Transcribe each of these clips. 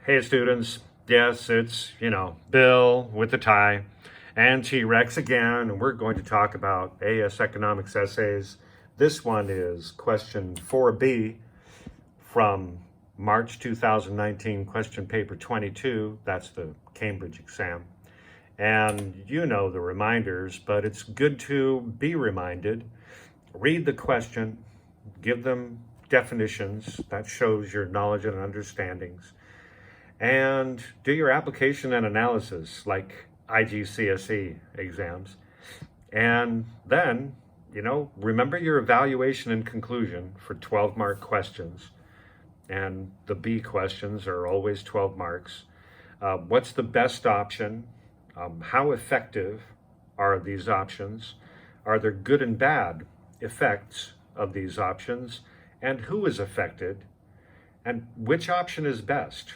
Hey students, yes, it's, Bill with the tie and T-Rex again, and we're going to talk about AS Economics essays. This one is question 4b from March 2019, question paper 22. That's the Cambridge exam. And you know the reminders, but it's good to be reminded. Read the question, give them definitions. That shows your knowledge and understandings, and do your application and analysis like IGCSE exams. And then, remember your evaluation and conclusion for 12-mark questions. And the B questions are always 12 marks. What's the best option? How effective are these options? Are there good and bad effects of these options? And who is affected? And which option is best?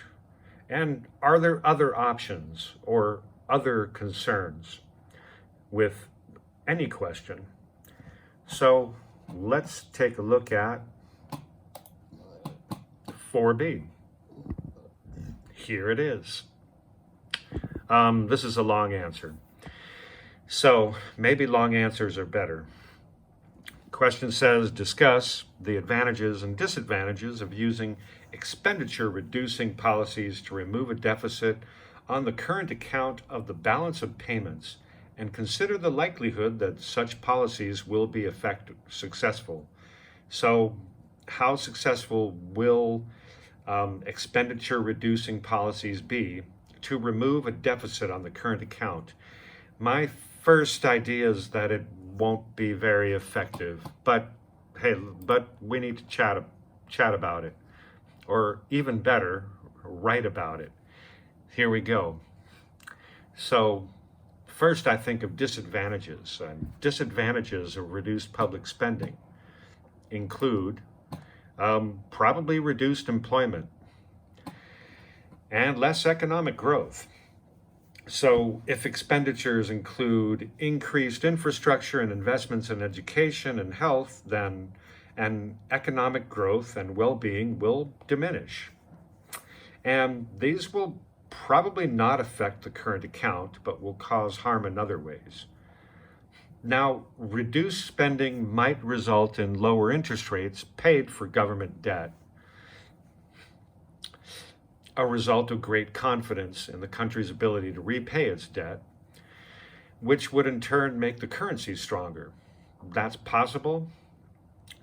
And are there other options or other concerns with any question? So let's take a look at 4B. Here it is. This is a long answer. So maybe long answers are better. Question says, discuss the advantages and disadvantages of using expenditure reducing policies to remove a deficit on the current account of the balance of payments, and consider the likelihood that such policies will be successful. So how successful will expenditure reducing policies be to remove a deficit on the current account? My first idea is that it won't be very effective, but hey, we need to chat about it, or even better, write about it. Here we go. So first, I think of disadvantages. Disadvantages of reduced public spending include probably reduced employment and less economic growth. So if expenditures include increased infrastructure and investments in education and health, then economic growth and well-being will diminish. And these will probably not affect the current account, but will cause harm in other ways. Now, reduced spending might result in lower interest rates paid for government debt, a result of great confidence in the country's ability to repay its debt, which would in turn make the currency stronger. That's possible.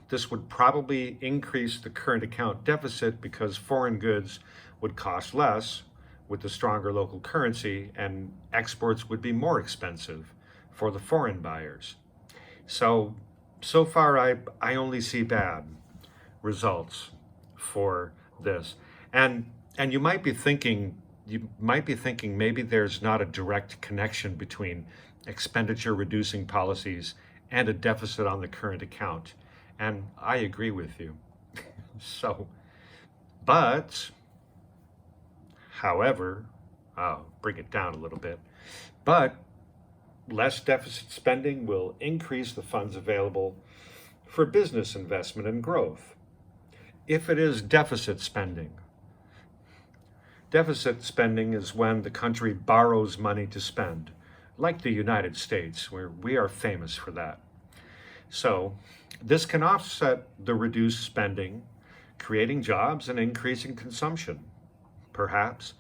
This would probably increase the current account deficit because foreign goods would cost less with the stronger local currency, and exports would be more expensive for the foreign buyers. So far I only see bad results for this. And you might be thinking maybe there's not a direct connection between expenditure reducing policies and a deficit on the current account. And I agree with you. However, I'll bring it down a little bit, but less deficit spending will increase the funds available for business investment and growth. If it is deficit spending is when the country borrows money to spend, like the United States, where we are famous for that. So this can offset the reduced spending, creating jobs and increasing consumption. Perhaps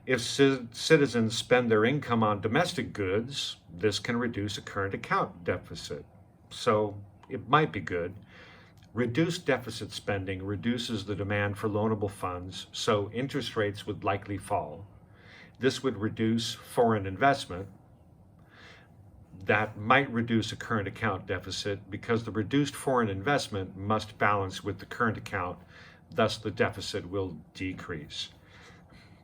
if citizens spend their income on domestic goods, this can reduce a current account deficit. So it might be good. Reduced deficit spending reduces the demand for loanable funds, so interest rates would likely fall. This would reduce foreign investment. That might reduce a current account deficit because the reduced foreign investment must balance with the current account, thus the deficit will decrease.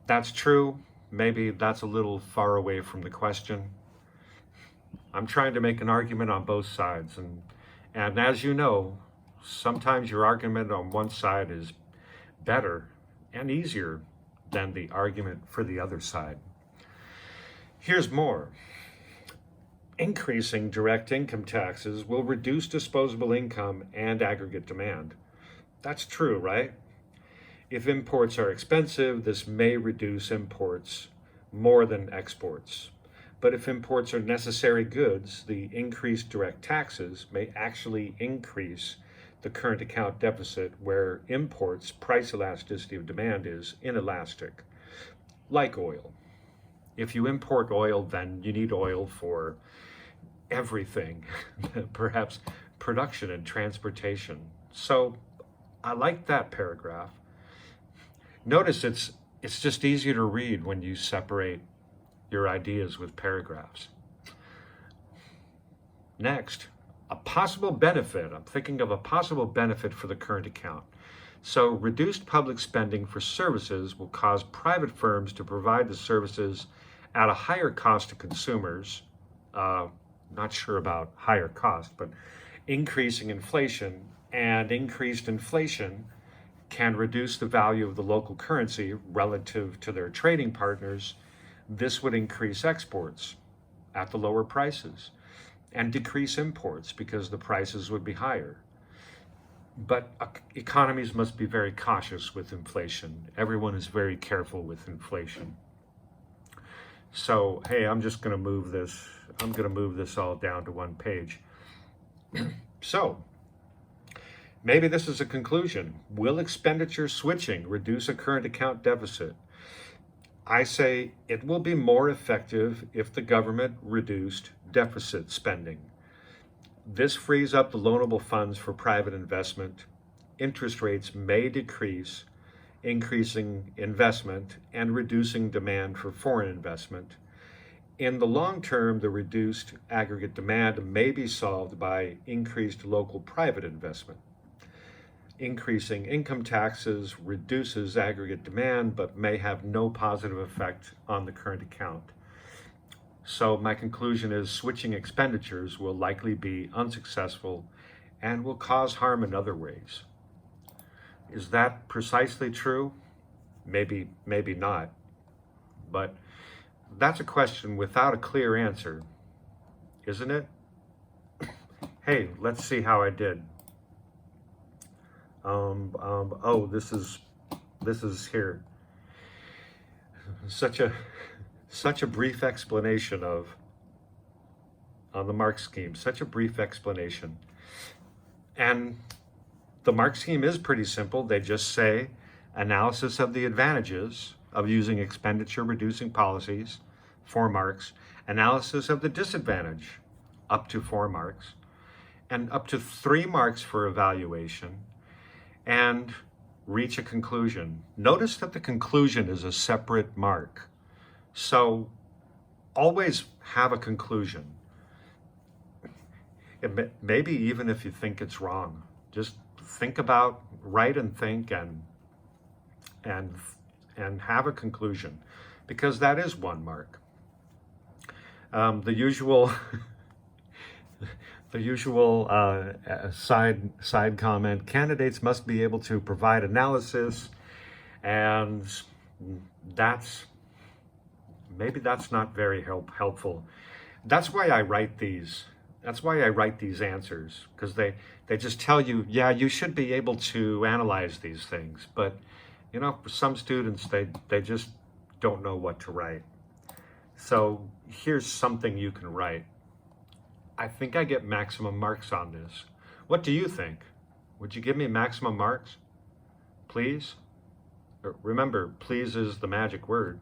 That's true. Maybe that's a little far away from the question. I'm trying to make an argument on both sides, and as you know, sometimes your argument on one side is better and easier than the argument for the other side. Here's more. Increasing direct income taxes will reduce disposable income and aggregate demand. That's true, right? If imports are expensive, this may reduce imports more than exports. But if imports are necessary goods, the increased direct taxes may actually increase the current account deficit, where imports' price elasticity of demand is inelastic, like oil. If you import oil, then you need oil for everything, perhaps production and transportation. So I like that paragraph. Notice it's just easier to read when you separate your ideas with paragraphs. Next, a possible benefit. I'm thinking of a possible benefit for the current account. So reduced public spending for services will cause private firms to provide the services at a higher cost to consumers. Not sure about higher cost, but increasing inflation, and increased inflation can reduce the value of the local currency relative to their trading partners. This would increase exports at the lower prices and decrease imports because the prices would be higher. But economies must be very cautious with inflation. Everyone is very careful with inflation. So, hey, I'm just going to move this. I'm going to move this all down to one page. So, maybe this is a conclusion. Will expenditure switching reduce a current account deficit? I say it will be more effective if the government reduced deficit spending. This frees up the loanable funds for private investment. Interest rates may decrease, increasing investment and reducing demand for foreign investment. In the long term, the reduced aggregate demand may be solved by increased local private investment. Increasing income taxes reduces aggregate demand, but may have no positive effect on the current account. So my conclusion is switching expenditures will likely be unsuccessful and will cause harm in other ways. Is that precisely true? Maybe not. But that's a question without a clear answer, isn't it? Hey, let's see how I did. Oh, this is here. Such a brief explanation on the mark scheme. Such a brief explanation. And the mark scheme is pretty simple. They just say analysis of the advantages of using expenditure reducing policies, 4 marks, analysis of the disadvantage, up to 4 marks, and up to 3 marks for evaluation, and reach a conclusion. Notice that the conclusion is a separate mark. So always have a conclusion. Maybe even if you think it's wrong, just think about, write and think, and have a conclusion, because that is 1 mark. The usual side comment: candidates must be able to provide analysis, and maybe that's not very helpful. That's why I write these. That's why I write these answers, because they just tell you, yeah, you should be able to analyze these things. But you know, for some students, they just don't know what to write. So here's something you can write. I think I get maximum marks on this. What do you think? Would you give me maximum marks? Please? Remember, please is the magic word.